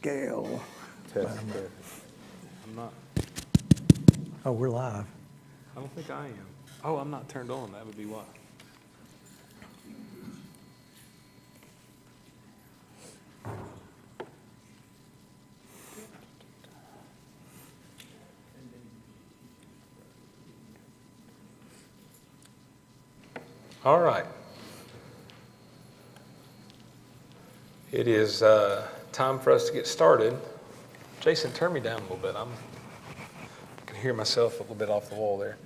scale. Test. I'm not. Oh, we're live. I don't think I am. Oh, I'm not turned on. That would be why. All right. It is time for us to get started. Jason, turn me down a little bit. I can hear myself a little bit off the wall there.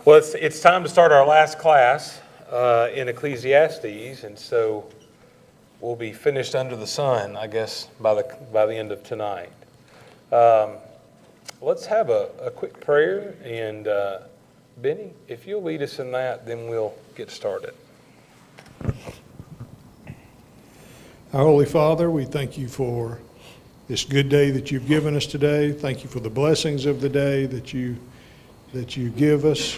Well, it's time to start our last class in Ecclesiastes, and so we'll be finished under the sun, I guess, by the end of tonight. Let's have a quick prayer, and Benny, if you'll lead us in that, then we'll get started. Our Holy Father, we thank you for this good day that you've given us today. Thank you for the blessings of the day that you give us.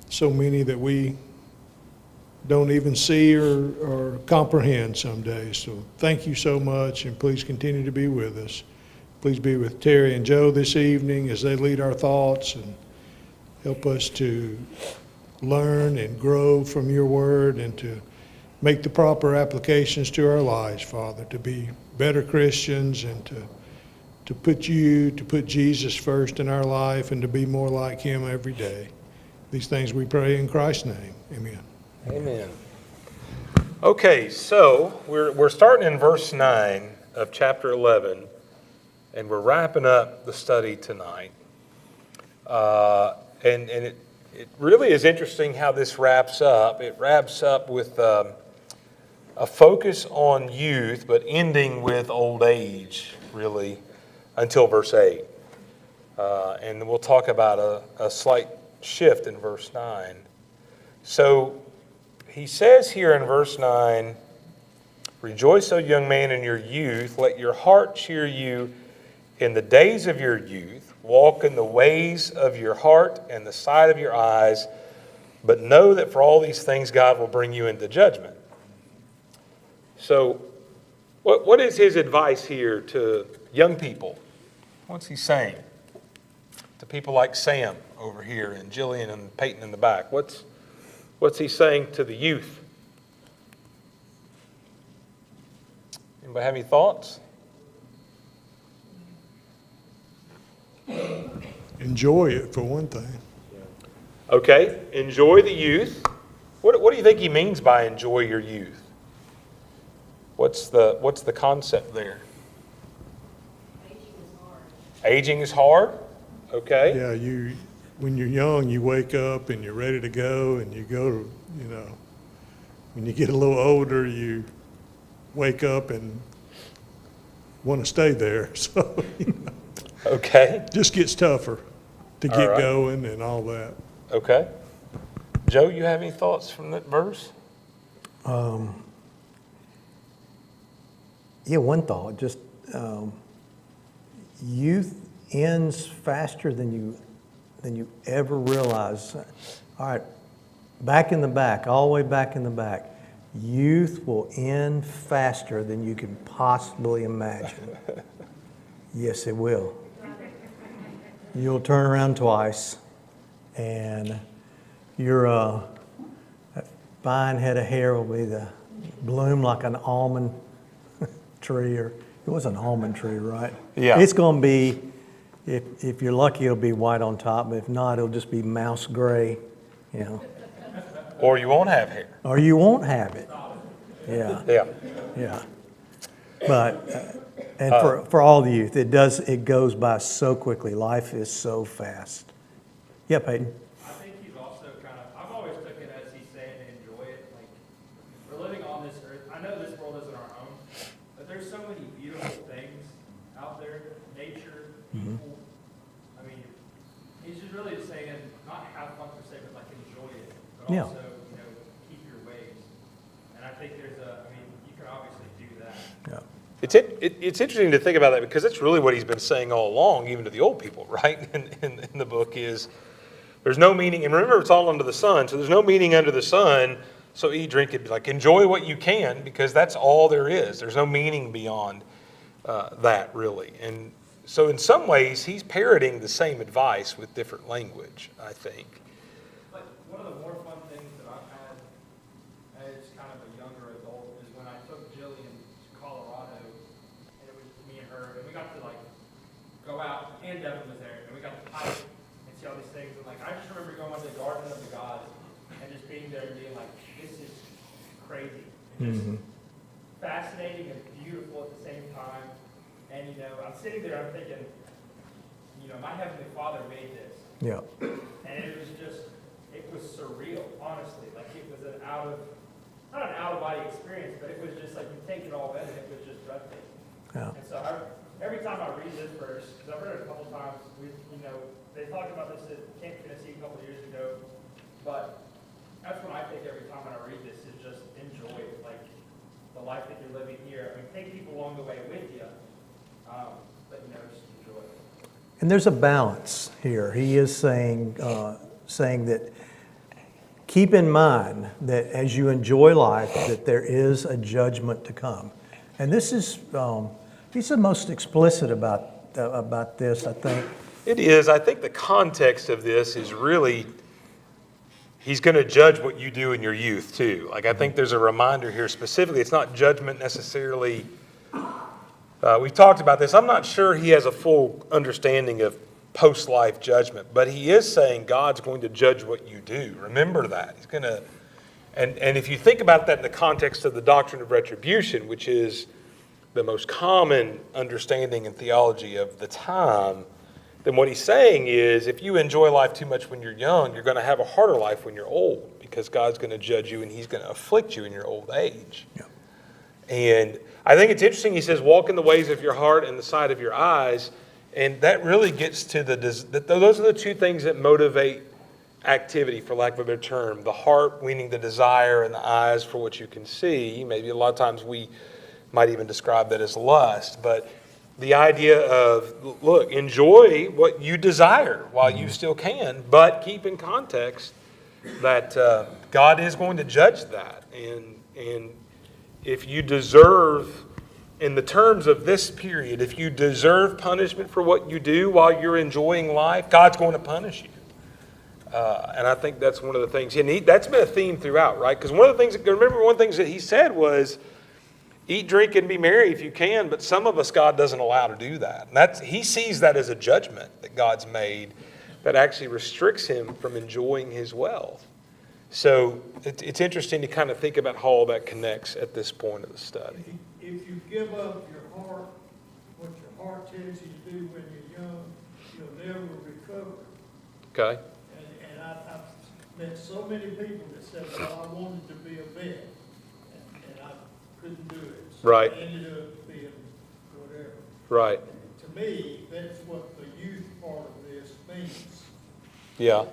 So many that we don't even see or comprehend some days. So thank you so much, and please continue to be with us. Please be with Terry and Joe this evening as they lead our thoughts, and help us to learn and grow from your word and to make the proper applications to our lives, Father, to be better Christians and to put Jesus first in our life and to be more like him every day. These things we pray in Christ's name. Amen. Amen. Okay, so we're starting in verse 9 of chapter 11, and we're wrapping up the study tonight. And it really is interesting how this wraps up. It wraps up with a focus on youth, but ending with old age, really, until verse 8. And we'll talk about a slight shift in verse 9. So he says here in verse 9, "Rejoice, O young man, in your youth. Let your heart cheer you in the days of your youth. Walk in the ways of your heart and the sight of your eyes. But know that for all these things God will bring you into judgment." So what is his advice here to young people? What's he saying to people like Sam over here and Jillian and Peyton in the back? What's he saying to the youth? Anybody have any thoughts? Enjoy it, for one thing. Okay, enjoy the youth. What do you think he means by enjoy your youth? What's the concept there? Aging is hard. Okay. Yeah, when you're young, you wake up and you're ready to go, and you go to, when you get a little older, you wake up and want to stay there. So, Okay. just gets tougher to get going and all that. Okay. Joe, you have any thoughts from that verse? Yeah, one thought. Just youth ends faster than you ever realize. All right, back in the back, all the way back in the back. Youth will end faster than you can possibly imagine. Yes, it will. You'll turn around twice, and your that fine head of hair will be bloom like an almond tree, or it was an almond tree, right? Yeah. It's going to be, if you're lucky, it'll be white on top, but if not, it'll just be mouse gray, Or you won't have hair. Or you won't have it. Yeah. Yeah. Yeah. But and for all the youth, it goes by so quickly. Life is so fast. Yeah, Peyton. I think he's also I've always took it as he's saying to enjoy it. Like, we're living on this earth. I know this world isn't our own, but there's so many beautiful things out there, nature, people. I mean, he's just really just saying, not have fun per se, but like enjoy it, but Yeah. also, keep your ways. And I think you can obviously do that. Yeah. It's interesting to think about that, because that's really what he's been saying all along, even to the old people, right? In the book is, there's no meaning, and remember, it's all under the sun, so there's no meaning under the sun, So eat, drink it, like enjoy what you can, because that's all there is. There's no meaning beyond that, really. And so in some ways, he's parroting the same advice with different language, I think. But one of the more fun things that I've had as kind of a younger adult is when I took Jillian to Colorado, and it was me and her, and we got to like go out, and Devin was there, and we got to hike and see all these things. And like I just remember going to the Garden of the Gods and just being there and being like, this is crazy. And just fascinating and beautiful at the same time. And, you know, I'm sitting there, I'm thinking, you know, my Heavenly Father made this. Yeah. And it was just, it was surreal, honestly. Like, it was not an out-of-body experience, but it was just like, you take it all in, and it was just breathtaking. Yeah. And so every time I read this verse, because I've read it a couple times, you know, they talked about this at Camp Tennessee a couple of years ago, but that's when I think every time when I read this is just enjoy it, like the life that you're living here. I mean, take people along the way with you. But you know, just enjoy it. And there's a balance here. He is saying that keep in mind that as you enjoy life, that there is a judgment to come. And this is, he's the most explicit about this, I think. It is. I think the context of this is really, he's going to judge what you do in your youth too. Like I think there's a reminder here specifically. It's not judgment necessarily. We've talked about this. I'm not sure he has a full understanding of post-life judgment, but he is saying God's going to judge what you do. Remember that. He's going to, and if you think about that in the context of the doctrine of retribution, which is the most common understanding and theology of the time, then what he's saying is if you enjoy life too much when you're young, you're going to have a harder life when you're old, because God's going to judge you and he's going to afflict you in your old age. Yeah. And I think it's interesting, he says, walk in the ways of your heart and the sight of your eyes. And that really gets to those are the two things that motivate activity, for lack of a better term. The heart, meaning the desire, and the eyes for what you can see. Maybe a lot of times we might even describe that as lust. But the idea of, look, enjoy what you desire while you still can, but keep in context that God is going to judge that. And if you deserve, in the terms of this period, if you deserve punishment for what you do while you're enjoying life, God's going to punish you. And I think that's one of the things, and that's been a theme throughout, right? Because one of the things that he said was, eat, drink, and be merry if you can, but some of us God doesn't allow to do that. And he sees that as a judgment that God's made that actually restricts him from enjoying his wealth. So it's interesting to kind of think about how all that connects at this point of the study. If you give up your heart, what your heart tells you to do when you're young, you'll never recover. Okay? And I've met so many people that said, well, I wanted to be a vet, and I couldn't do it. So Right. I ended up being whatever. Right. And to me, that's what the youth part of this means. Yeah.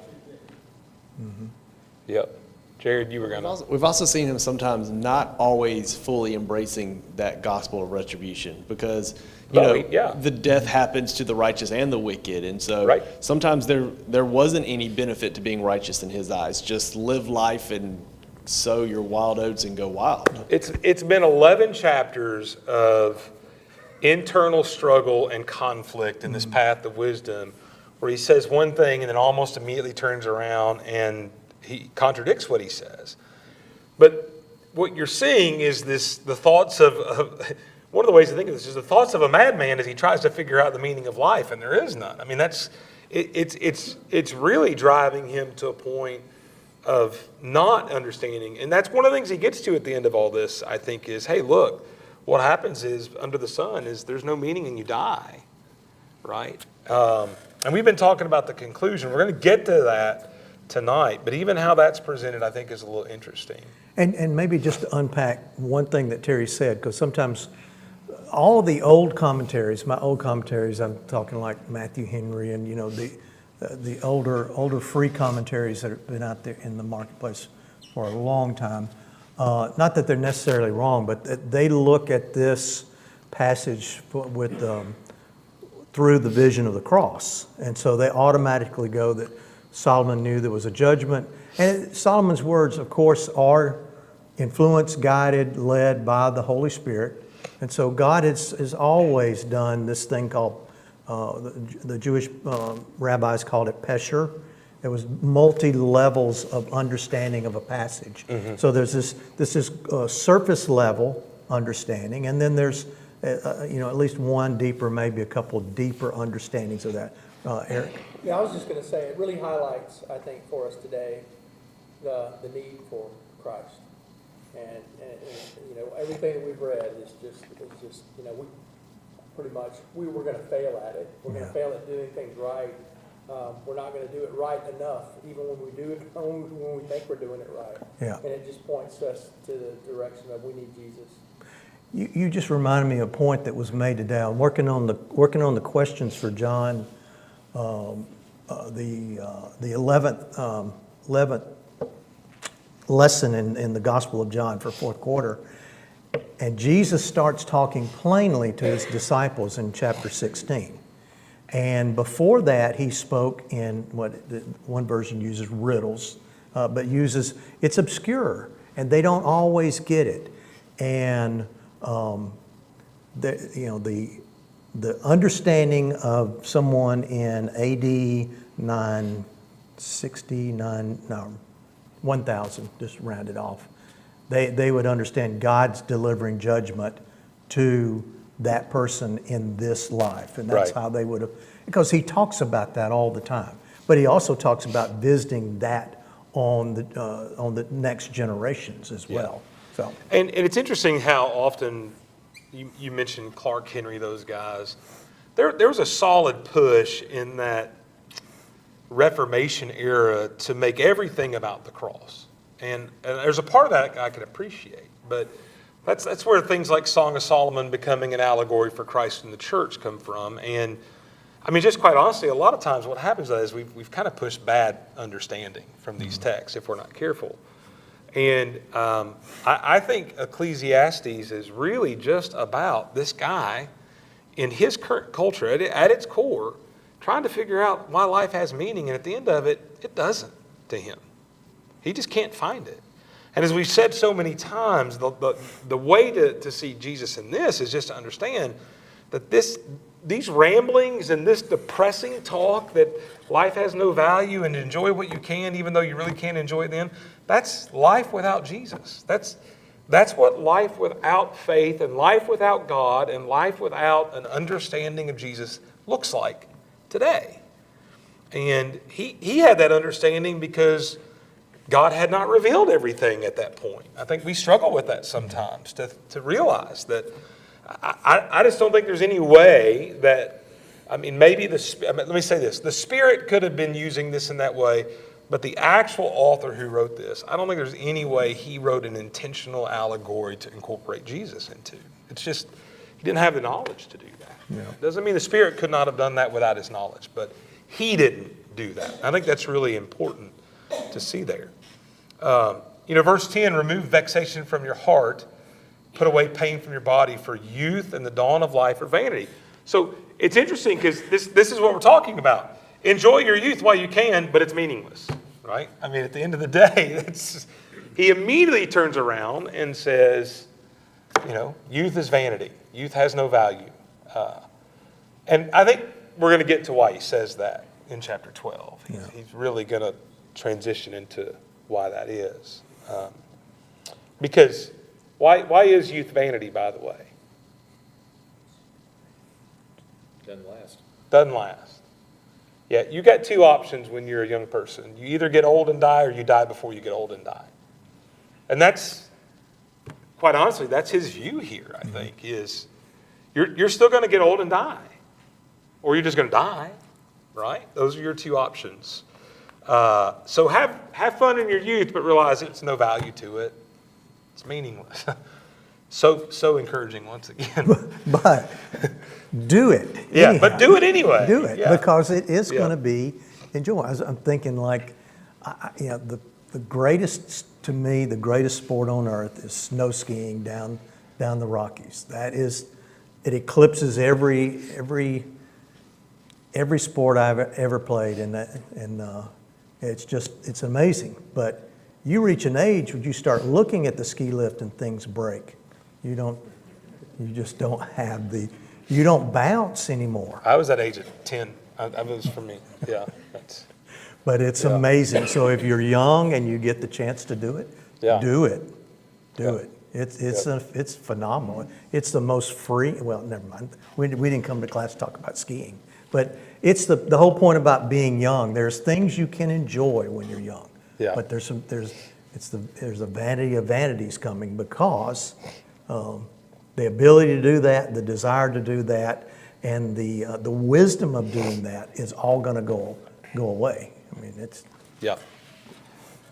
Yep. Jared, you were going to. We've also seen him sometimes not always fully embracing that gospel of retribution, because the death happens to the righteous and the wicked, and so sometimes there wasn't any benefit to being righteous in his eyes. Just live life and sow your wild oats and go wild. It's been 11 chapters of internal struggle and conflict in this path of wisdom, where he says one thing and then almost immediately turns around and he contradicts what he says. But what you're seeing is the thoughts of one of the ways to think of this is the thoughts of a madman as he tries to figure out the meaning of life, and there is none. I mean, it's really driving him to a point of not understanding. And that's one of the things he gets to at the end of all this, I think, is, hey, look, what happens is under the sun is there's no meaning and you die, right? And we've been talking about the conclusion. We're going to get to that tonight, but even how that's presented, I think, is a little interesting. And maybe just to unpack one thing that Terry said, because sometimes all of the old commentaries, my old commentaries, I'm talking like Matthew Henry and, the older free commentaries that have been out there in the marketplace for a long time. Not that they're necessarily wrong, but that they look at this passage through the vision of the cross. And so they automatically go that Solomon knew there was a judgment. And Solomon's words, of course, are influenced, guided, led by the Holy Spirit. And so God has always done this thing called, the Jewish rabbis called it pesher. It was multi-levels of understanding of a passage. So there's this is surface level understanding, and then there's at least one deeper, maybe a couple deeper understandings of that. Eric? Yeah, I was just going to say, it really highlights, I think, for us today, the need for Christ. And everything that we've read is just we pretty much, we were going to fail at it. We're going to fail at doing things right. We're not going to do it right enough, even when we do it, when we think we're doing it right. Yeah. And it just points us to the direction of we need Jesus. You just reminded me of a point that was made today. I'm working on the questions for John, the 11th lesson in the Gospel of John for fourth quarter. And Jesus starts talking plainly to his disciples in chapter 16. And before that, he spoke in what one version uses riddles, but it's obscure, and they don't always get it. And the understanding of someone in AD 1000, just round it off, they would understand God's delivering judgment to that person in this life. And that's how they would have, because he talks about that all the time. But he also talks about visiting that on the next generations as well. So. And it's interesting how often you mentioned Clark Henry, those guys. There was a solid push in that Reformation era to make everything about the cross. And there's a part of that I can appreciate. But that's where things like Song of Solomon becoming an allegory for Christ and the church come from. And I mean, just quite honestly, a lot of times what happens is we've kind of pushed bad understanding from these texts if we're not careful. And I think Ecclesiastes is really just about this guy in his current culture, at its core, trying to figure out why life has meaning. And at the end of it, it doesn't to him. He just can't find it. And as we've said so many times, the way to see Jesus in this is just to understand that these ramblings and this depressing talk that life has no value and enjoy what you can even though you really can't enjoy it then, that's life without Jesus. That's what life without faith and life without God and life without an understanding of Jesus looks like today. And he had that understanding because God had not revealed everything at that point. I think we struggle with that sometimes to realize that I just don't think there's any way that, maybe let me say this, the Spirit could have been using this in that way, but the actual author who wrote this, I don't think there's any way he wrote an intentional allegory to incorporate Jesus into. It's just, he didn't have the knowledge to do that. Yeah. Doesn't mean the Spirit could not have done that without his knowledge, but he didn't do that. I think that's really important to see there. Verse 10, remove vexation from your heart, put away pain from your body, for youth and the dawn of life are vanity. So it's interesting because this is what we're talking about. Enjoy your youth while you can, but it's meaningless, right? I mean, at the end of the day, he immediately turns around and says, youth is vanity. Youth has no value. And I think we're going to get to why he says that in chapter 12. He's really going to transition into why that is. Because why is youth vanity, by the way? Doesn't last. Yeah, you got two options when you're a young person. You either get old and die, or you die before you get old and die. And that's, quite honestly, that's his view here, I think, is you're still going to get old and die. Or you're just going to die, right? Those are your two options. So have fun in your youth, but realize it's no value to it. It's meaningless. So encouraging once again. But do it. Yeah, anyhow. But do it anyway. Do it, because it is going to Yeah. be enjoyable. I'm thinking the greatest, to me, the greatest sport on earth is snow skiing down the Rockies. It eclipses every sport I've ever played, and it's amazing. But You reach an age when you start looking at the ski lift and things break. You just don't have you don't bounce anymore. I was that age at 10. That was for me. Yeah. But it's amazing. So if you're young and you get the chance to do it, do it. Do it. It's phenomenal. It's the most free. Well, never mind. We didn't come to class to talk about skiing, but it's the whole point about being young. There's things you can enjoy when you're young. Yeah. But there's a vanity of vanities coming because the ability to do that, the desire to do that, and the wisdom of doing that is all going to go away. I mean, it's yeah.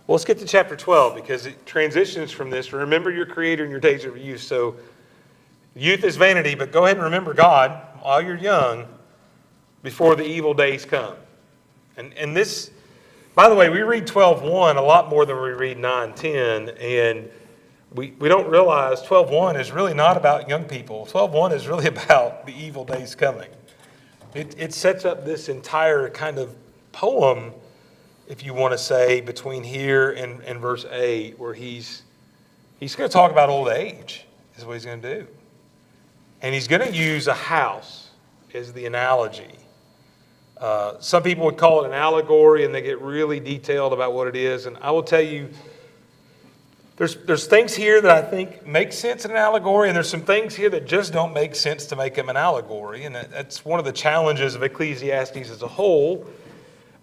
Well, let's get to chapter 12 because it transitions from this. Remember your Creator in your days of youth. So youth is vanity, but go ahead and remember God while you're young before the evil days come. And this, by the way, we read 12:1 a lot more than we read 9:10, and we don't realize 12:1 is really not about young people. 12:1 is really about the evil days coming. It sets up this entire kind of poem, if you want to say, between here and verse 8, where he's going to talk about old age, is what he's going to do. And he's going to use a house as the analogy. Some people would call it an allegory, and they get really detailed about what it is. And I will tell you, there's things here that I think make sense in an allegory, and there's some things here that just don't make sense to make them an allegory. And that's one of the challenges of Ecclesiastes as a whole.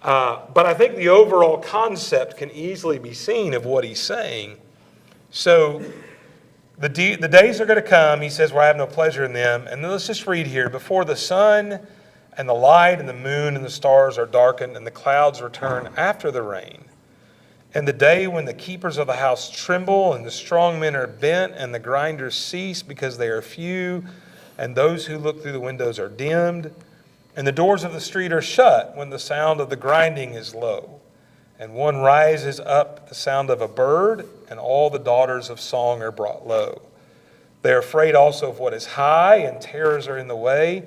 But I think the overall concept can easily be seen of what he's saying. So the days are going to come, he says, where I have no pleasure in them. And then let's just read here. Before the sun and the light and the moon and the stars are darkened and the clouds return after the rain. And the day when the keepers of the house tremble and the strong men are bent and the grinders cease because they are few and those who look through the windows are dimmed. And the doors of the street are shut when the sound of the grinding is low. And one rises up the sound of a bird, and all the daughters of song are brought low. They are afraid also of what is high, and terrors are in the way.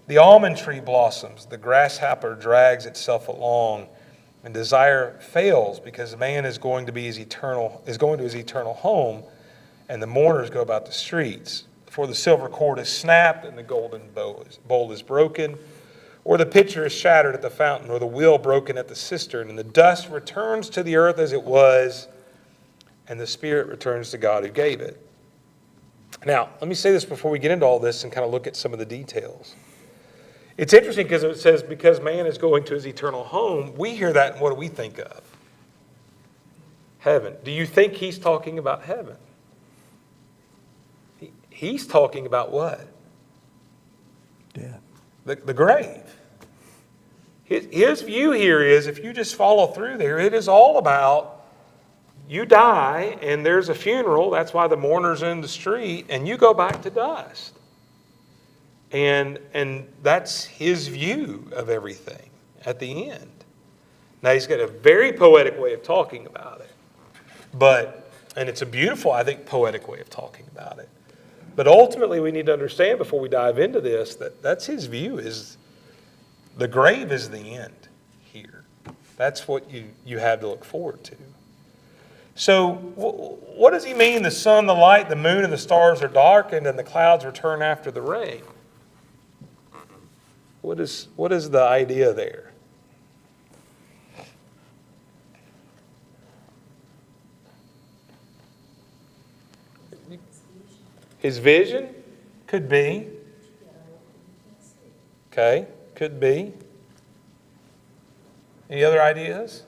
The almond tree blossoms, the grasshopper drags itself along, and desire fails because man is going to his eternal home, and the mourners go about the streets. For the silver cord is snapped, and the golden bowl is broken. Or the pitcher is shattered at the fountain, or the wheel broken at the cistern, and the dust returns to the earth as it was, and the spirit returns to God who gave it. Now, let me say this before we get into all this and kind of look at some of the details. It's interesting because it says, because man is going to his eternal home, we hear that and what do we think of? Heaven. Do you think he's talking about heaven? He's talking about what? death. The grave. His view here is, if you just follow through there, it is all about you die and there's a funeral. That's why the mourners are in the street, and you go back to dust. And that's his view of everything at the end. Now, he's got a very poetic way of talking about it. And it's a beautiful, I think, poetic way of talking about it. But ultimately, we need to understand before we dive into this that that's his view, is the grave is the end here. That's what you have to look forward to. So what does he mean? The sun, the light, the moon, and the stars are darkened, and the clouds return after the rain. What is the idea there? His vision? Could be. Okay, could be. Any other ideas?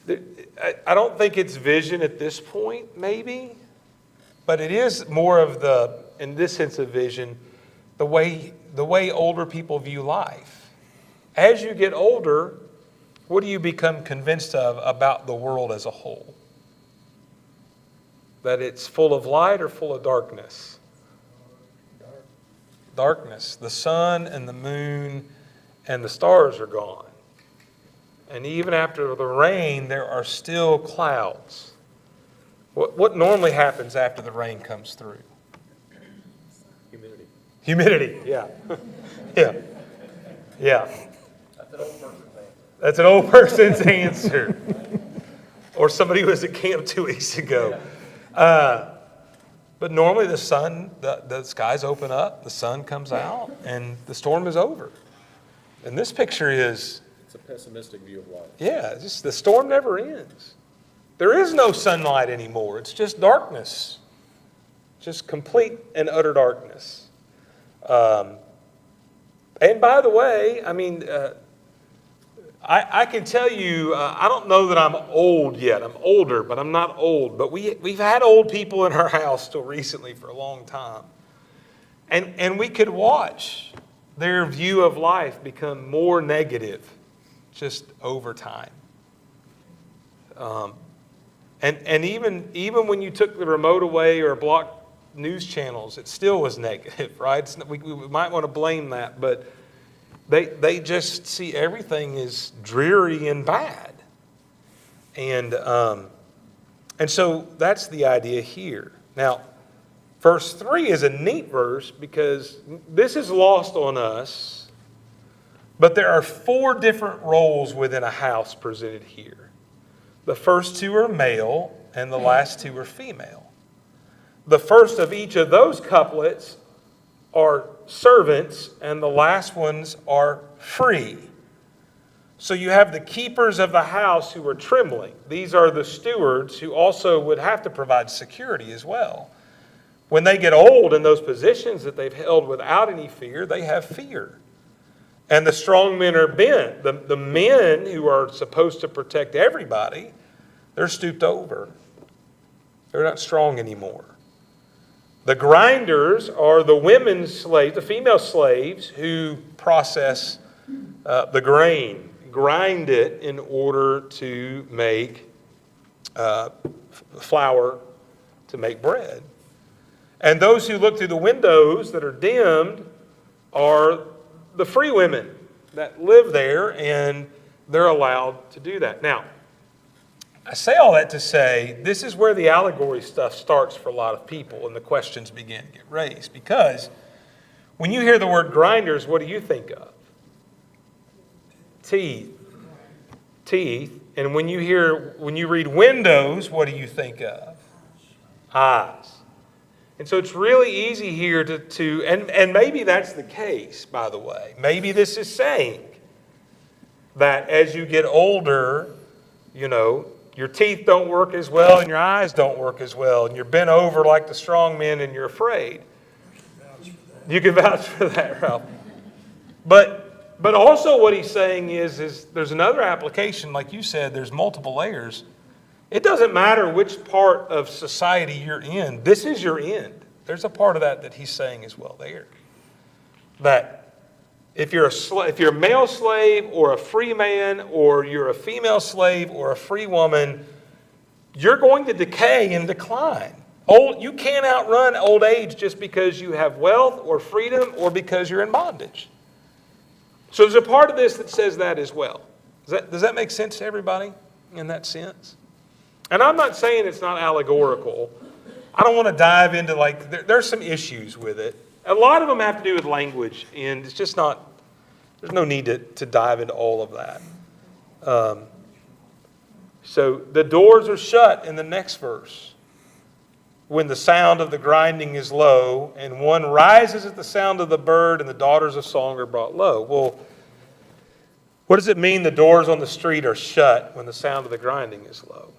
I don't think it's vision at this point, maybe. But it is more of in this sense of vision, the way older people view life. As you get older, what do you become convinced of about the world as a whole? That it's full of light or full of darkness? Darkness. The sun and the moon and the stars are gone. And even after the rain, there are still clouds. What normally happens after the rain comes through? Humidity, yeah. Yeah. That's an old person thing. That's an old person's answer. Or somebody who was at camp 2 weeks ago. But normally the skies open up, the sun comes out, and the storm is over. And this picture is... It's a pessimistic view of life. Yeah, just the storm never ends. There is no sunlight anymore. It's just darkness. Just complete and utter darkness. And by the way, I mean, I can tell you, I don't know that I'm old yet. I'm older, but I'm not old. But we've had old people in our house till recently for a long time. And we could watch their view of life become more negative just over time. And even when you took the remote away or blocked news channels, it still was negative, right? We might want to blame that, but they just see everything as dreary and bad. And so that's the idea here. Now, verse 3 is a neat verse because this is lost on us, but there are 4 different roles within a house presented here. The first 2 are male, and the last 2 are female. The first of each of those couplets are servants, and the last ones are free. So you have the keepers of the house who are trembling. These are the stewards who also would have to provide security as well. When they get old in those positions that they've held without any fear, they have fear. And the strong men are bent. The men who are supposed to protect everybody, they're stooped over. They're not strong anymore. The grinders are the women's slaves, the female slaves who process the grain, grind it in order to make flour to make bread. And those who look through the windows that are dimmed are the free women that live there, and they're allowed to do that. Now, I say all that to say this is where the allegory stuff starts for a lot of people and the questions begin to get raised. Because when you hear the word grinders, what do you think of? Teeth. And when you read windows, what do you think of? Eyes. And so it's really easy here and maybe that's the case, by the way. Maybe this is saying that as you get older, your teeth don't work as well and your eyes don't work as well, and you're bent over like the strong men and you're afraid. You can vouch for that, Ralph. But also what he's saying is there's another application, like you said, there's multiple layers. It doesn't matter which part of society you're in. This is your end. There's a part of that he's saying as well there. That if you're a male slave or a free man, or you're a female slave or a free woman, you're going to decay and decline. You can't outrun old age just because you have wealth or freedom or because you're in bondage. So there's a part of this that says that as well. Does that make sense to everybody in that sense? And I'm not saying it's not allegorical. I don't want to dive into there's some issues with it. A lot of them have to do with language, and it's just not, there's no need to dive into all of that. So the doors are shut in the next verse. When the sound of the grinding is low, and one rises at the sound of the bird, and the daughters of song are brought low. Well, what does it mean the doors on the street are shut when the sound of the grinding is low?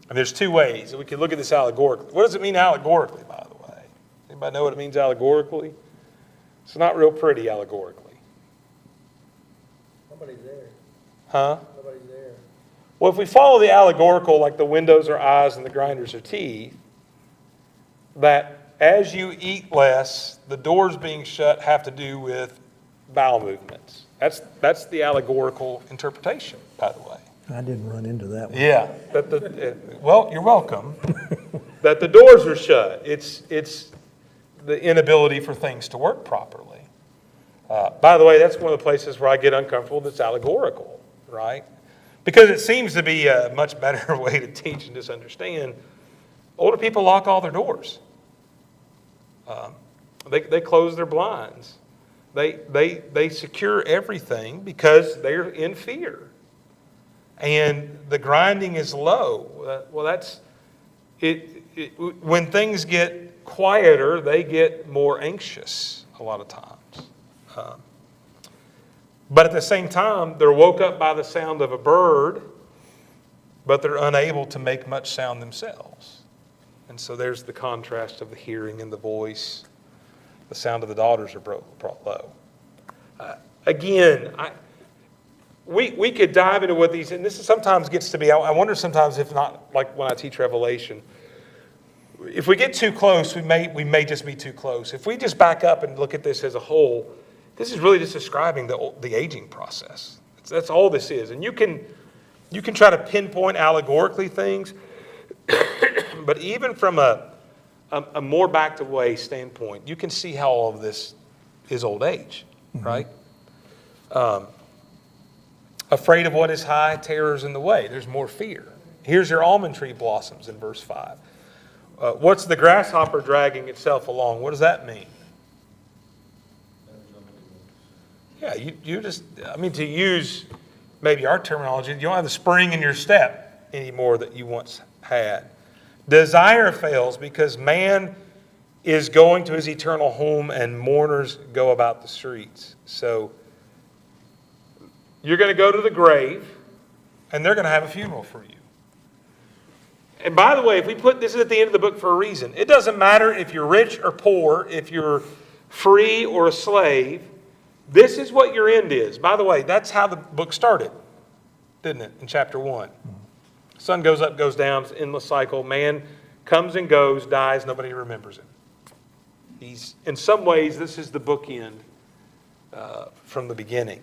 And there's 2 ways. We can look at this allegorically. What does it mean allegorically, by the way? Anybody know what it means allegorically? It's not real pretty allegorically. Nobody's there. Huh? Nobody's there. Well, if we follow the allegorical, like the windows are eyes and the grinders are teeth, that as you eat less, the doors being shut have to do with bowel movements. That's the allegorical interpretation, by the way. I didn't run into that one. Yeah. Well, you're welcome. That the doors are shut. It's the inability for things to work properly. By the way, that's one of the places where I get uncomfortable that's allegorical, right? Because it seems to be a much better way to teach and just understand. Older people lock all their doors. They close their blinds. They secure everything because they're in fear. And the grinding is low. Well, that's it. When things get quieter, they get more anxious a lot of times. But at the same time, they're woke up by the sound of a bird, but they're unable to make much sound themselves. And so there's the contrast of the hearing and the voice. The sound of the daughters are brought low. Again, we could dive into what these, and this sometimes gets to be, I wonder sometimes if not, like when I teach Revelation, if we get too close, we may just be too close. If we just back up and look at this as a whole, this is really just describing the aging process. That's all this is. And you can try to pinpoint allegorically things, but even from a more backed-away standpoint, you can see how all of this is old age, right? Afraid of what is high, terrors in the way. There's more fear. Here's your almond tree blossoms in verse 5. What's the grasshopper dragging itself along? What does that mean? Yeah, you just, to use maybe our terminology, you don't have the spring in your step anymore that you once had. Desire fails because man is going to his eternal home and mourners go about the streets. So you're going to go to the grave and they're going to have a funeral for you. And by the way, if we put this at the end of the book for a reason, it doesn't matter if you're rich or poor, if you're free or a slave, this is what your end is. By the way, that's how the book started, didn't it, in chapter 1? Sun goes up, goes down, it's an endless cycle. Man comes and goes, dies, nobody remembers him. In some ways, this is the bookend from the beginning.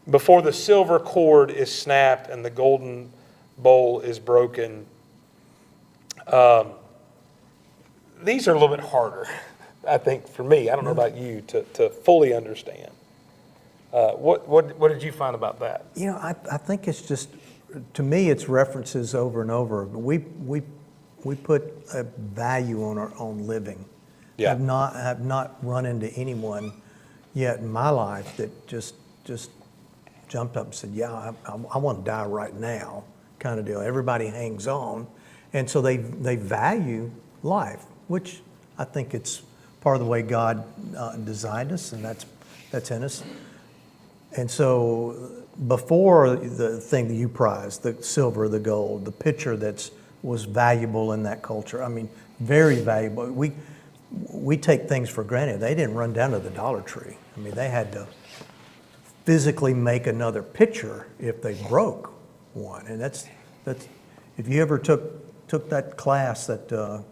Before the silver cord is snapped and the golden bowl is broken, these are a little bit harder, I think, for me. I don't know about you, to fully understand. What did you find about that? I think it's just, to me, it's references over and over. We put a value on our own living. Yeah. Have not run into anyone yet in my life that just jumped up and said, "Yeah, I want to die right now," kind of deal. Everybody hangs on, and so they value life, which I think it's part of the way God designed us, and that's in us. And so before the thing that you prized, the silver, the gold, the picture was valuable in that culture. Very valuable. We take things for granted. They didn't run down to the Dollar Tree. They had to physically make another picture if they broke one. And that's if you ever took that class, that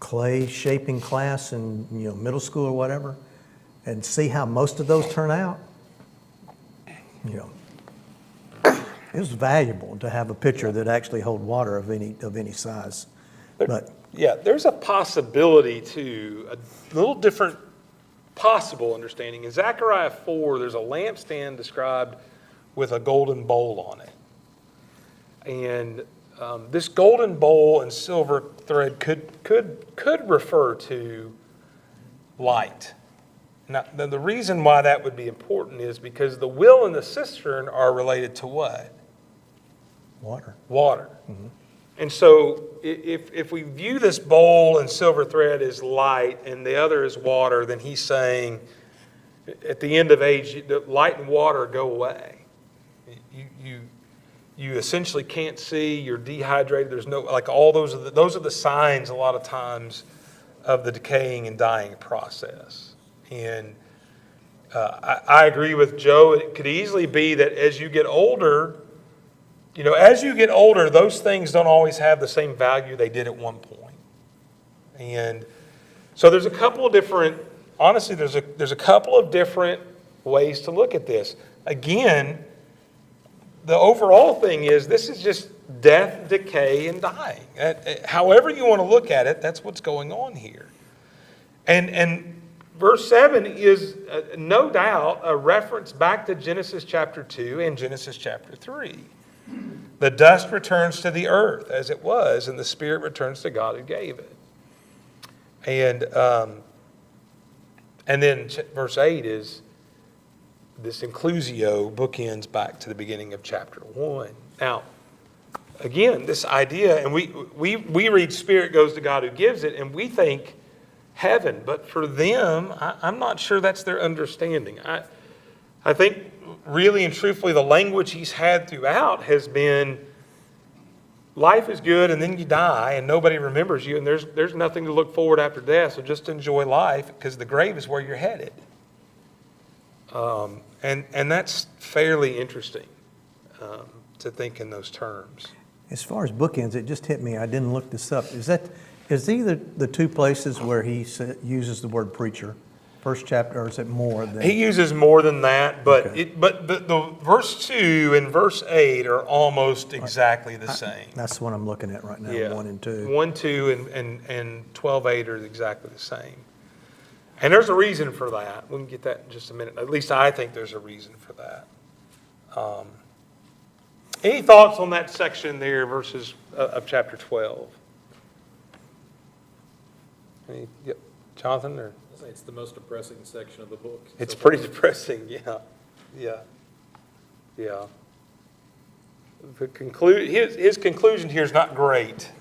clay shaping class in middle school or whatever, and see how most of those turn out. It was valuable to have a pitcher that actually hold water of any size. But yeah, there's a possibility to a little different possible understanding. In Zechariah 4, there's a lampstand described with a golden bowl on it. And this golden bowl and silver thread could refer to light. Now, the reason why that would be important is because the wheel and the cistern are related to what? Water. Mm-hmm. And so if we view this bowl and silver thread as light and the other as water, then he's saying at the end of age, the light and water go away. You essentially can't see, you're dehydrated, there's no, like all those are the signs a lot of times of the decaying and dying process. And I agree with Joe. It could easily be that as you get older, those things don't always have the same value they did at one point. And so there's a couple of different ways to look at this. Again, the overall thing is this is just death, decay, and dying. However you want to look at it, that's what's going on here. And verse 7 is no doubt a reference back to Genesis chapter 2 and Genesis chapter 3. The dust returns to the earth as it was, and the spirit returns to God who gave it. And And then verse 8 is this inclusio bookends back to the beginning of chapter 1. Now, again, this idea, and we read Spirit goes to God who gives it, and we think heaven. But for them, I'm not sure that's their understanding. I think really and truthfully the language he's had throughout has been life is good and then you die and nobody remembers you and there's nothing to look forward after death, so just enjoy life because the grave is where you're headed. And that's fairly interesting to think in those terms. As far as bookends, it just hit me. I didn't look this up. Is either the two places where he uses the word preacher, first chapter, or is it more than? He uses more than that, but Okay. the verse 2 and verse 8 are almost exactly the same. That's what I'm looking at right now, Yeah. 1 and 2. 1, 2, and 12:8 are exactly the same. And there's a reason for that. We can get that in just a minute. At least I think there's a reason for that. Any thoughts on that section there, verses of chapter 12? Yep. Jonathan? Or? It's the most depressing section of the book. It's pretty depressing, yeah. His conclusion here is not great.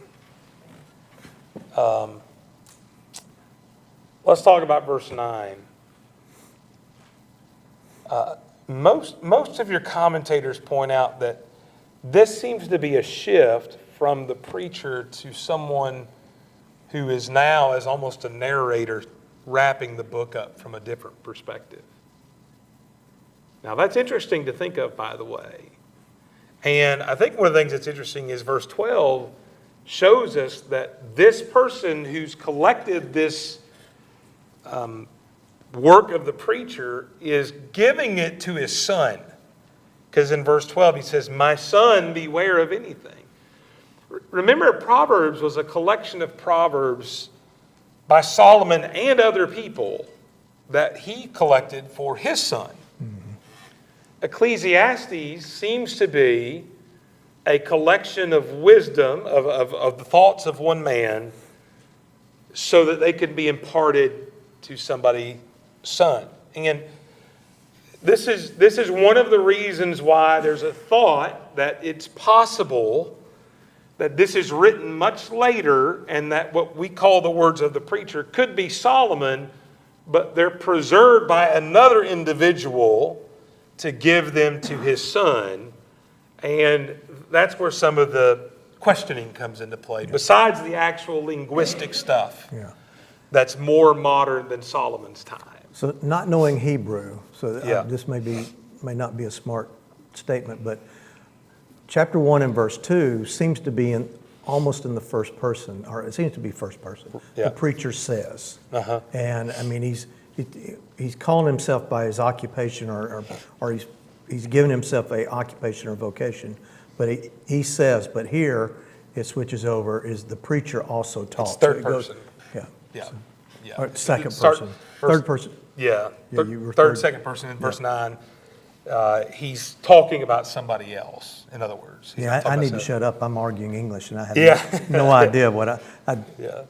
Let's talk about verse 9. Most of your commentators point out that this seems to be a shift from the preacher to someone who is now as almost a narrator wrapping the book up from a different perspective. Now that's interesting to think of, by the way. And I think one of the things that's interesting is verse 12 shows us that this person who's collected this work of the preacher is giving it to his son. Because in verse 12 he says, "My son, beware of anything." Remember, Proverbs was a collection of proverbs by Solomon and other people that he collected for his son. Mm-hmm. Ecclesiastes seems to be a collection of wisdom, of the thoughts of one man, so that they could be imparted to somebody's son. And this is one of the reasons why there's a thought that it's possible that this is written much later and that what we call the words of the preacher could be Solomon, but they're preserved by another individual to give them to his son. And that's where some of the questioning comes into play, besides the actual linguistic stuff that's more modern than Solomon's time. So not knowing Hebrew, so this may not be a smart statement, but chapter 1 and verse 2 seems to be almost in the first person, or it seems to be first person. Yeah. The preacher says. Uh-huh. And I mean, he's calling himself by his occupation, or he's giving himself a occupation or vocation. But he says, but here it switches over, is the preacher also taught. It's third person. Or second person. Third person. Yeah. Third, second person in verse 9. He's talking about somebody else, in other words. I need to shut up. I'm arguing English, and I have no idea what I... Yeah.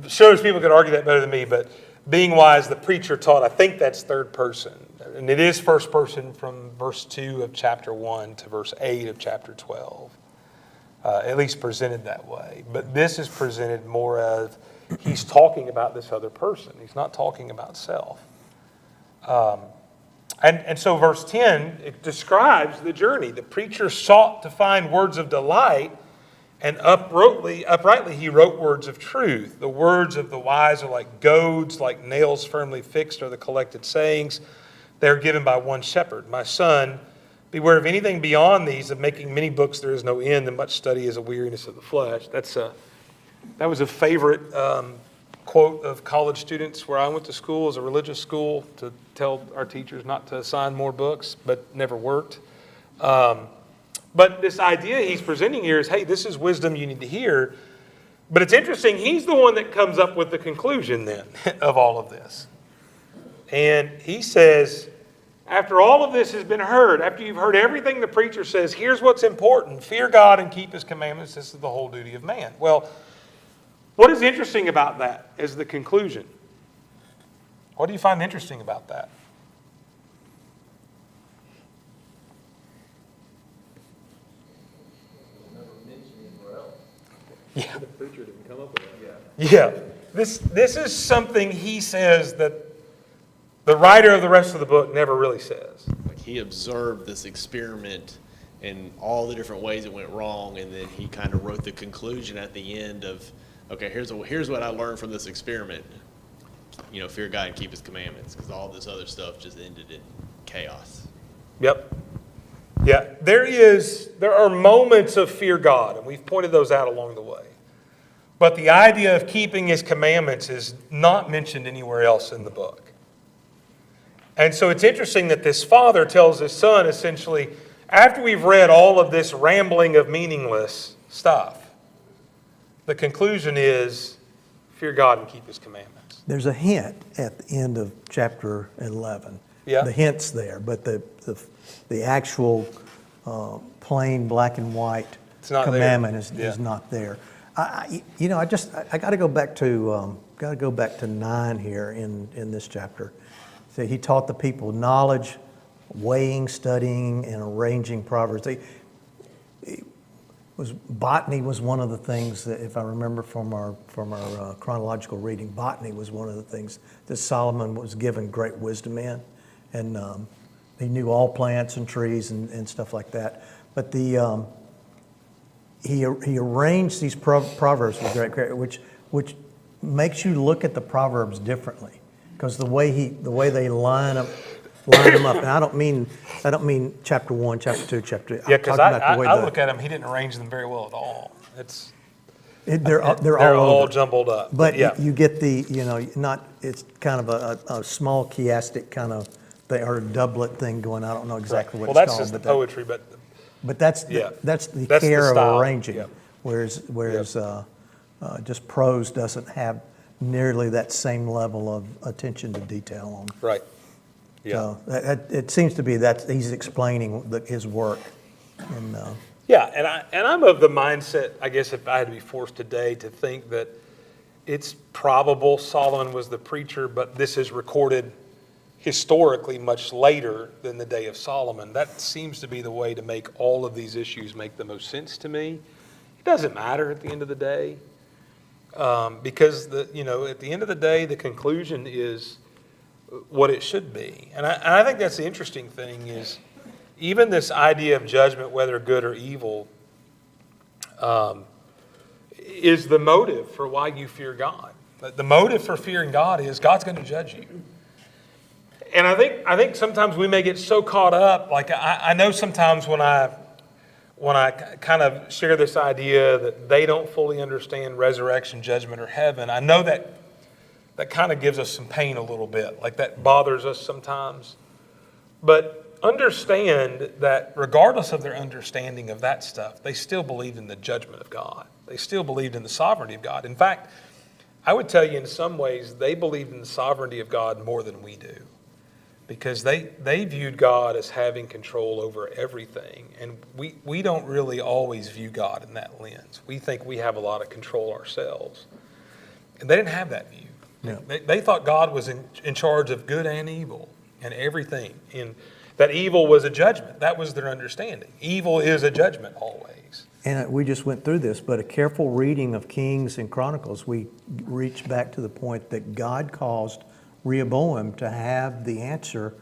Sure, there's people could argue that better than me, but being wise, the preacher taught, I think that's third person. And it is first person from verse 2 of chapter 1 to verse 8 of chapter 12. At least presented that way. But this is presented more as he's talking about this other person. He's not talking about self. And so verse 10, it describes the journey. The preacher sought to find words of delight, and uprightly he wrote words of truth. The words of the wise are like goads, like nails firmly fixed are the collected sayings. They are given by one shepherd. My son, beware of anything beyond these, of making many books there is no end, and much study is a weariness of the flesh. That was a favorite quote of college students where I went to school, as a religious school, to tell our teachers not to assign more books, but never worked. But this idea he's presenting here is, hey, this is wisdom you need to hear. But it's interesting, he's the one that comes up with the conclusion then of all of this. And he says, after all of this has been heard, after you've heard everything the preacher says, here's what's important. Fear God and keep his commandments. This is the whole duty of man. Well, what is interesting about that is the conclusion. What do you find interesting about that? Yeah. The preacher didn't come up with that. Yeah. This is something he says that the writer of the rest of the book never really says. Like he observed this experiment and all the different ways it went wrong, and then he kind of wrote the conclusion at the end of, okay, here's what I learned from this experiment. You know, fear God and keep His commandments, because all this other stuff just ended in chaos. Yep. Yeah, there are moments of fear God, and we've pointed those out along the way. But the idea of keeping His commandments is not mentioned anywhere else in the book. And so it's interesting that this father tells his son, essentially, after we've read all of this rambling of meaningless stuff, the conclusion is fear God and keep His commandments. There's a hint at the end of chapter 11. Yeah. The hint's there, but the actual plain black and white commandment is not there. I got to go back to 9 here in this chapter. So he taught the people knowledge, weighing, studying, and arranging proverbs. Botany was one of the things that, if I remember from our chronological reading, botany was one of the things that Solomon was given great wisdom in, and he knew all plants and trees and stuff like that. But he arranged these proverbs with great care, which makes you look at the proverbs differently, because the way they line them up. And I don't mean chapter 1, chapter 2, chapter 3. Yeah, because I look at them, he didn't arrange them very well at all. They're all over. Jumbled up. But yeah. you get it's kind of a small chiastic kind of thing, or a doublet thing going. I don't know exactly what it's called. Well, that's just the poetry, but that's the care of arranging. Yep. Whereas just prose doesn't have nearly that same level of attention to detail on. Right. Yeah. So it seems to be that he's explaining his work. And, yeah, and I'm of the mindset, I guess, if I had to be forced today to think that it's probable Solomon was the preacher, but this is recorded historically much later than the day of Solomon. That seems to be the way to make all of these issues make the most sense to me. It doesn't matter at the end of the day, because at the end of the day, the conclusion is what it should be. And I think that's the interesting thing is even this idea of judgment, whether good or evil, is the motive for why you fear God. The motive for fearing God is God's going to judge you. And I think sometimes we may get so caught up, like I know sometimes when I kind of share this idea that they don't fully understand resurrection, judgment, or heaven, I know that kind of gives us some pain a little bit, like that bothers us sometimes. But understand that regardless of their understanding of that stuff, they still believed in the judgment of God. They still believed in the sovereignty of God. In fact, I would tell you in some ways they believed in the sovereignty of God more than we do, because they viewed God as having control over everything. And we don't really always view God in that lens. We think we have a lot of control ourselves. And they didn't have that view. No. They thought God was in charge of good and evil and everything. And that evil was a judgment. That was their understanding. Evil is a judgment always. And we just went through this, but a careful reading of Kings and Chronicles, we reach back to the point that God caused Rehoboam to have the answer,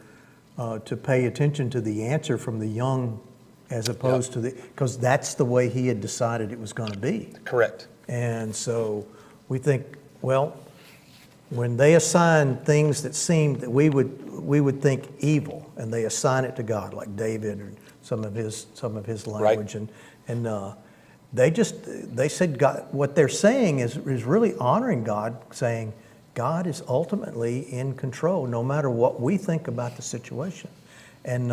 to pay attention to the answer from the young as opposed to because that's the way he had decided it was going to be. Correct. And so we think, well, when they assign things that seem that we would think evil, and they assign it to God, like David or some of his language, right. and they said God. What they're saying is really honoring God, saying God is ultimately in control, no matter what we think about the situation. And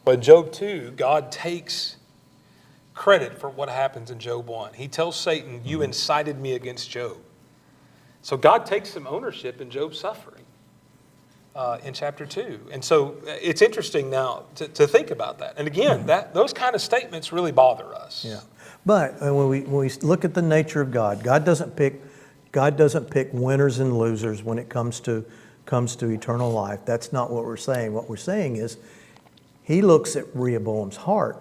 but in Job 2, God takes credit for what happens in Job 1. He tells Satan, "You incited me against Job." So God takes some ownership in Job's suffering in chapter 2. And so it's interesting now to think about that. And again, those kind of statements really bother us. Yeah. But when we look at the nature of God, God doesn't pick winners and losers when it comes to comes to eternal life. That's not what we're saying. What we're saying is he looks at Rehoboam's heart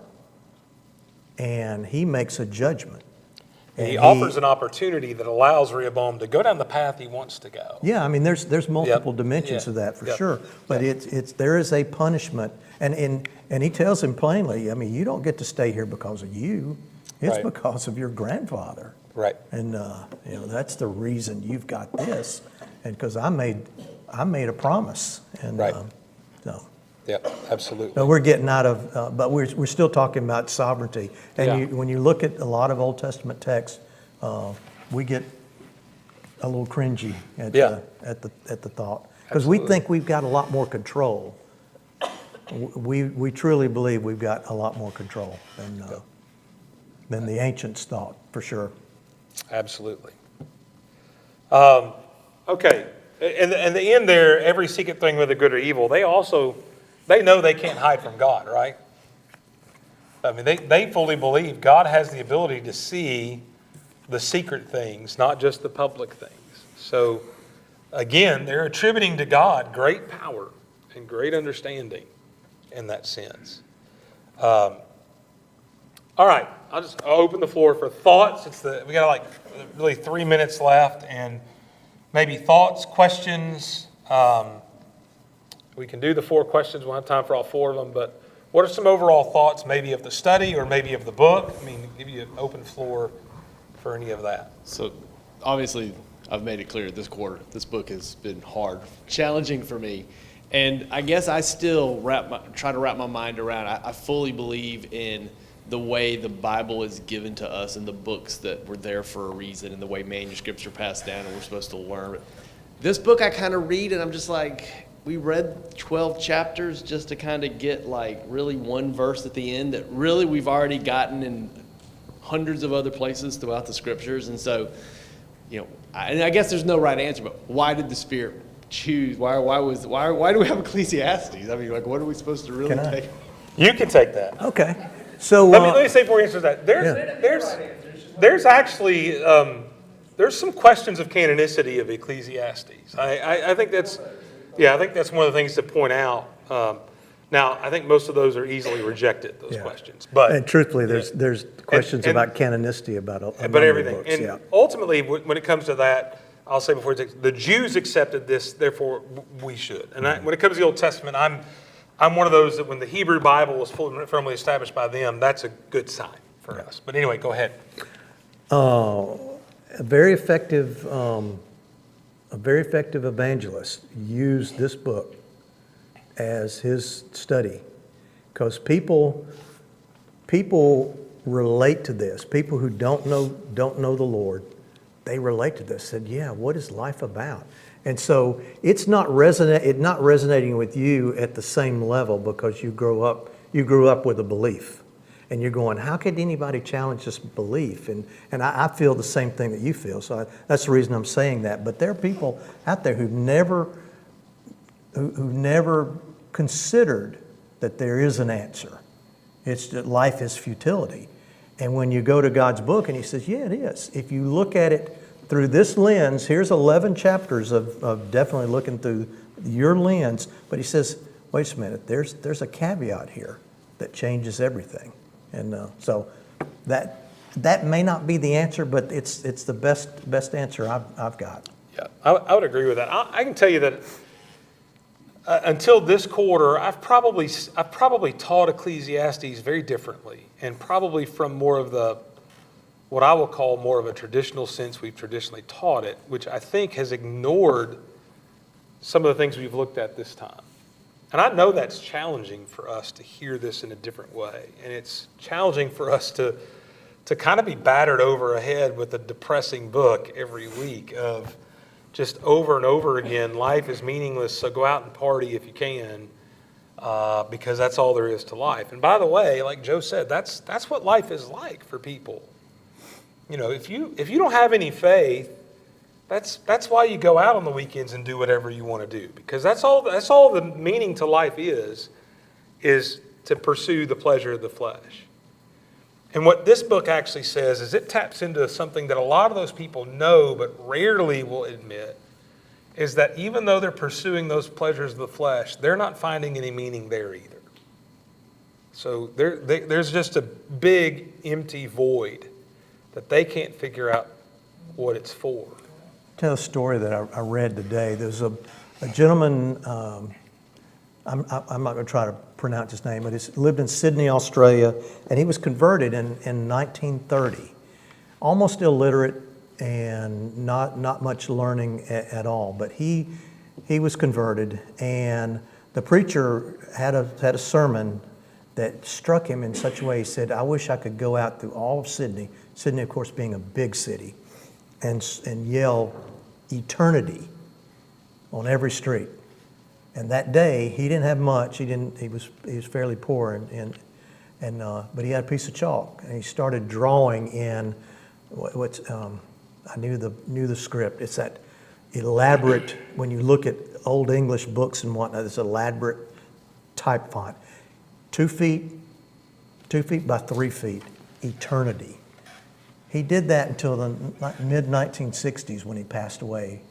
and he makes a judgment. And he offers an opportunity that allows Rehoboam to go down the path he wants to go. Yeah, I mean, there's multiple dimensions of that for sure. But there is a punishment. And he tells him plainly, I mean, you don't get to stay here because of you. It's because of your grandfather. Right. And, that's the reason you've got this. And because I made a promise. And, so. Yeah, absolutely. No, we're getting out of, but we're still talking about sovereignty. And when you look at a lot of Old Testament texts, we get a little cringy at the thought, because we think we've got a lot more control. We truly believe we've got a lot more control than the ancients thought, for sure. Absolutely. Okay, and the end there, every secret thing, whether good or evil, they know they can't hide from God, right? I mean, they fully believe God has the ability to see the secret things, not just the public things. So, again, they're attributing to God great power and great understanding in that sense. All right, I'll open the floor for thoughts. We got really 3 minutes left, and maybe thoughts, questions. We can do the 4 questions. We'll have time for all 4 of them. But what are some overall thoughts, maybe of the study or maybe of the book? I mean, give you an open floor for any of that. So, obviously, I've made it clear this quarter, this book has been hard, challenging for me. And I guess I still try to wrap my mind around. I fully believe in the way the Bible is given to us and the books that were there for a reason and the way manuscripts are passed down and we're supposed to learn. This book I kind of read and I'm just like, we read 12 chapters just to kind of get really one verse at the end that really we've already gotten in hundreds of other places throughout the scriptures. And so, and I guess there's no right answer, but why did the Spirit choose? Why do we have Ecclesiastes? I mean, what are we supposed to really take? You can take that. Okay. So let me say before you answer that. There's actually there's some questions of canonicity of Ecclesiastes. I think that's one of the things to point out. Now, I think most of those are easily rejected, those questions. And truthfully, there's questions about canonicity about everything. Books, and ultimately, when it comes to that, I'll say before the Jews accepted this, therefore we should. And when it comes to the Old Testament, I'm one of those that when the Hebrew Bible was firmly established by them, that's a good sign for us. But anyway, go ahead. A very effective evangelist used this book as his study, because people relate to this. People who don't know the Lord, they relate to this. Said, yeah, what is life about? And so it's not resonating with you at the same level because you grew up with a belief, and you're going, how could anybody challenge this belief? And I feel the same thing that you feel. So that's the reason I'm saying that. But there are people out there who never considered that there is an answer. It's that life is futility. And when you go to God's book and he says, yeah, it is. If you look at it through this lens, here's 11 chapters of definitely looking through your lens. But he says, wait a minute, there's a caveat here that changes everything. And so that may not be the answer, but it's the best answer I've got. Yeah, I would agree with that. I can tell you that until this quarter, I've probably taught Ecclesiastes very differently, and probably from more of what I will call more of a traditional sense we've traditionally taught it, which I think has ignored some of the things we've looked at this time. And I know that's challenging for us to hear this in a different way, and it's challenging for us to kind of be battered over a head with a depressing book every week of just over and over again, life is meaningless, so go out and party if you can, because that's all there is to life. And by the way, like Joe said, that's what life is like for people. If you don't have any faith, that's why you go out on the weekends and do whatever you want to do, because that's all the meaning to life is to pursue the pleasure of the flesh. And what this book actually says is it taps into something that a lot of those people know but rarely will admit, is that even though they're pursuing those pleasures of the flesh, they're not finding any meaning there either. So there's just a big empty void that they can't figure out what it's for. Tell a story that I read today. There's a gentleman, I'm not going to try to pronounce his name, but he lived in Sydney, Australia, and he was converted in 1930. Almost illiterate and not much learning at all, but he was converted, and the preacher had a sermon that struck him in such a way. He said, I wish I could go out through all of Sydney, Sydney of course being a big city, and yell eternity on every street. And that day he didn't have much. He was fairly poor, but he had a piece of chalk, and he started drawing in I knew the script. It's that elaborate, when you look at old English books and whatnot, this elaborate type font. 2 feet by 3 feet, eternity. He did that until the mid-1960s when he passed away.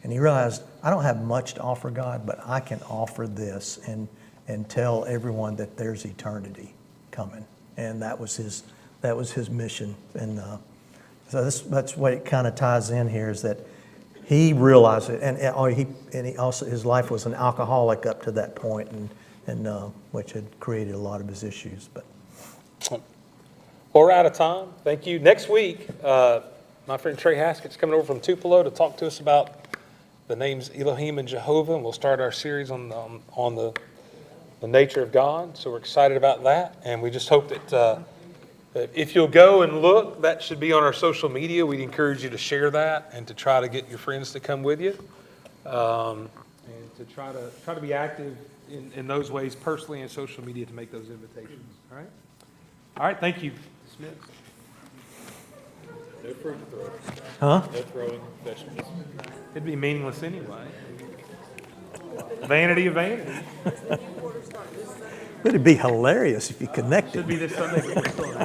And he realized, I don't have much to offer God, but I can offer this and tell everyone that there's eternity coming. And that was his mission. And so that's what it kind of ties in here, is that he realized it, and he also, his life was an alcoholic up to that point, and which had created a lot of his issues. But well, we're out of time. Thank you. Next week, my friend Trey Haskett's coming over from Tupelo to talk to us about the names Elohim and Jehovah, and we'll start our series on the nature of God. So we're excited about that, and we just hope that if you'll go and look, that should be on our social media. We'd encourage you to share that and to try to get your friends to come with you, and to try to be active in those ways personally and social media to make those invitations. All right? All right, thank you. Smith. No fruit to throw. Huh? No throwing vegetables. It'd be meaningless anyway. Vanity of vanity. it'd be hilarious if you connected. Should be this Sunday, but we're still